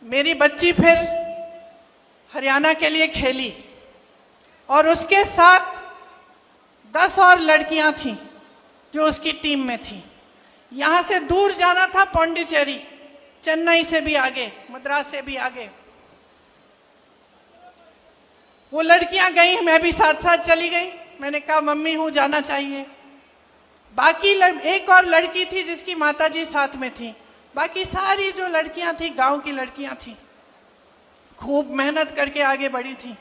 मेरी बच्ची फिर हरियाणा के लिए खेली और उसके साथ 10 और लड़कियां थीं जो उसकी टीम में थीं। यहाँ से दूर जाना था पौंडीचेरी, चेन्नई से भी आगे, मद्रास से भी आगे। वो लड़कियां गई, मैं भी साथ साथ चली गई। मैंने कहा मम्मी हूँ, जाना चाहिए। बाकी एक और लड़की थी जिसकी माताजी साथ में थी। बाकी सारी जो लड़कियां थी गांव की लड़कियां थी, खूब मेहनत करके आगे बढ़ी थी।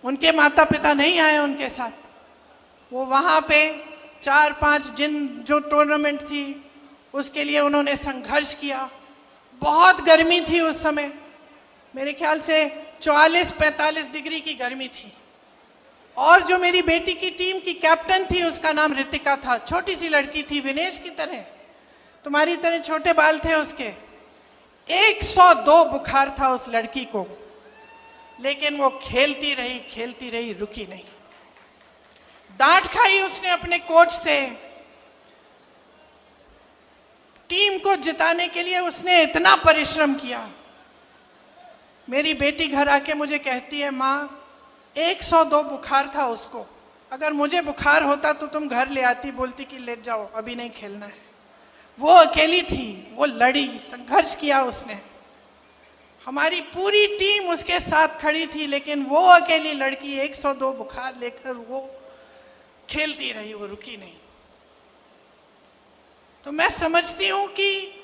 उनके माता पिता नहीं आए उनके साथ। वो वहाँ पे 4-5 जो टूर्नामेंट थी उसके लिए उन्होंने संघर्ष किया। बहुत गर्मी थी उस समय, मेरे ख्याल से 44-45 डिग्री की गर्मी थी। और जो मेरी बेटी की टीम की कैप्टन थी उसका नाम रितिका था। छोटी सी लड़की थी, विनेश की तरह, तुम्हारी तरह छोटे बाल थे उसके। 102 बुखार था उस लड़की को, लेकिन वो खेलती रही, रुकी नहीं। डांट खाई उसने अपने कोच से। टीम को जिताने के लिए उसने इतना परिश्रम किया। मेरी बेटी घर आके मुझे कहती है, माँ 102 बुखार था उसको, अगर मुझे बुखार होता तो तुम घर ले आती, बोलती कि ले जाओ अभी नहीं खेलना है। वो अकेली थी, वो लड़ी, संघर्ष किया उसने। हमारी पूरी टीम उसके साथ खड़ी थी, लेकिन वो अकेली लड़की 102 बुखार लेकर वो खेलती रही, वो रुकी नहीं। तो मैं समझती हूं कि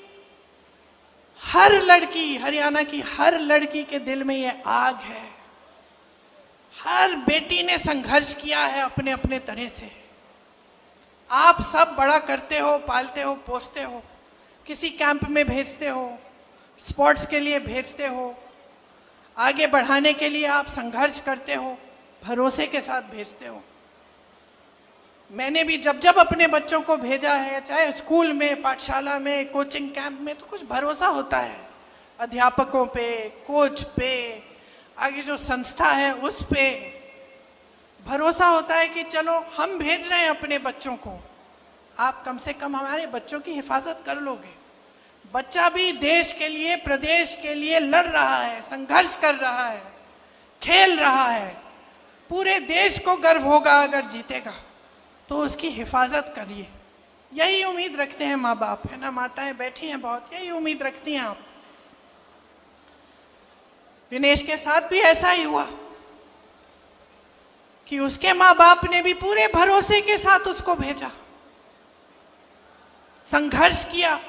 हर लड़की, हरियाणा की हर लड़की के दिल में ये आग है। हर बेटी ने संघर्ष किया है अपने अपने तरह से। आप सब बड़ा करते हो, पालते हो, पोसते हो, किसी कैंप में भेजते हो, स्पोर्ट्स के लिए भेजते हो, आगे बढ़ाने के लिए आप संघर्ष करते हो, भरोसे के साथ भेजते हो। मैंने भी जब अपने बच्चों को भेजा है, चाहे स्कूल में, पाठशाला में, कोचिंग कैंप में, तो कुछ भरोसा होता है अध्यापकों पे, कोच पे, आगे जो संस्था है उस पे भरोसा होता है कि चलो हम भेज रहे हैं अपने बच्चों को, आप कम से कम हमारे बच्चों की हिफाजत कर लोगे। बच्चा भी देश के लिए, प्रदेश के लिए लड़ रहा है, संघर्ष कर रहा है, खेल रहा है। पूरे देश को गर्व होगा अगर जीतेगा, तो उसकी हिफाजत करिए। यही उम्मीद रखते हैं माँ बाप, है ना। माताएं बैठी हैं बहुत, यही उम्मीद रखती हैं आप। विनेश के साथ भी ऐसा ही हुआ कि उसके माँ बाप ने भी पूरे भरोसे के साथ उसको भेजा, संघर्ष किया,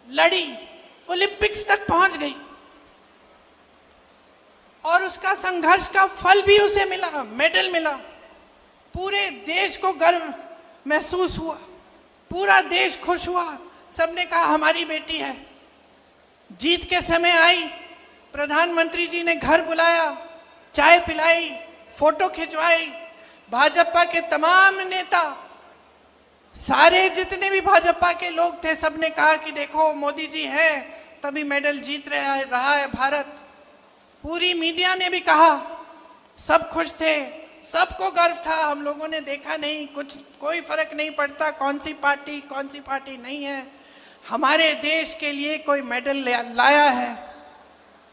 लड़ी, ओलंपिक्स तक पहुंच गई और उसका संघर्ष का फल भी उसे मिला, मेडल मिला। पूरे देश को गर्व महसूस हुआ, पूरा देश खुश हुआ। सबने कहा हमारी बेटी है। जीत के समय आई, प्रधानमंत्री जी ने घर बुलाया, चाय पिलाई, फोटो खिंचवाई। भाजपा के तमाम नेता, सारे जितने भी भाजपा के लोग थे, सबने कहा कि देखो मोदी जी हैं तभी मेडल जीत रहा है भारत। पूरी मीडिया ने भी कहा, सब खुश थे, सबको गर्व था। हम लोगों ने देखा नहीं, कोई फर्क नहीं पड़ता कौन सी पार्टी नहीं है, हमारे देश के लिए कोई मेडल लाया है।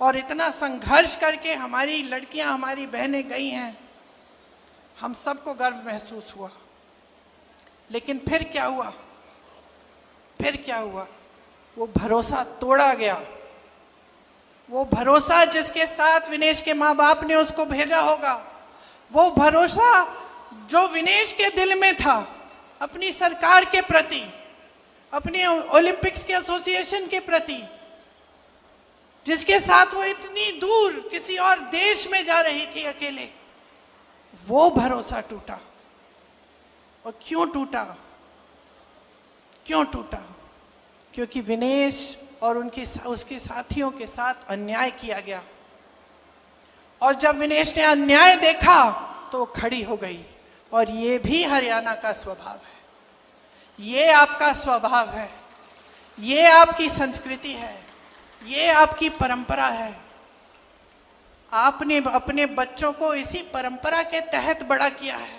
और इतना संघर्ष करके हमारी लड़कियां, हमारी बहनें गई हैं, हम सबको गर्व महसूस हुआ। लेकिन फिर क्या हुआ? वो भरोसा तोड़ा गया। वो भरोसा जिसके साथ विनेश के माँ बाप ने उसको भेजा होगा, वो भरोसा जो विनेश के दिल में था अपनी सरकार के प्रति, अपने ओलंपिक्स के एसोसिएशन के प्रति, जिसके साथ वो इतनी दूर किसी और देश में जा रही थी अकेले, वो भरोसा टूटा। और क्यों टूटा? क्योंकि विनेश और उसके साथियों के साथ अन्याय किया गया। और जब विनेश ने अन्याय देखा तो खड़ी हो गई। और ये भी हरियाणा का स्वभाव है, ये आपका स्वभाव है, ये आपकी संस्कृति है, ये आपकी परंपरा है। आपने अपने बच्चों को इसी परंपरा के तहत बड़ा किया है।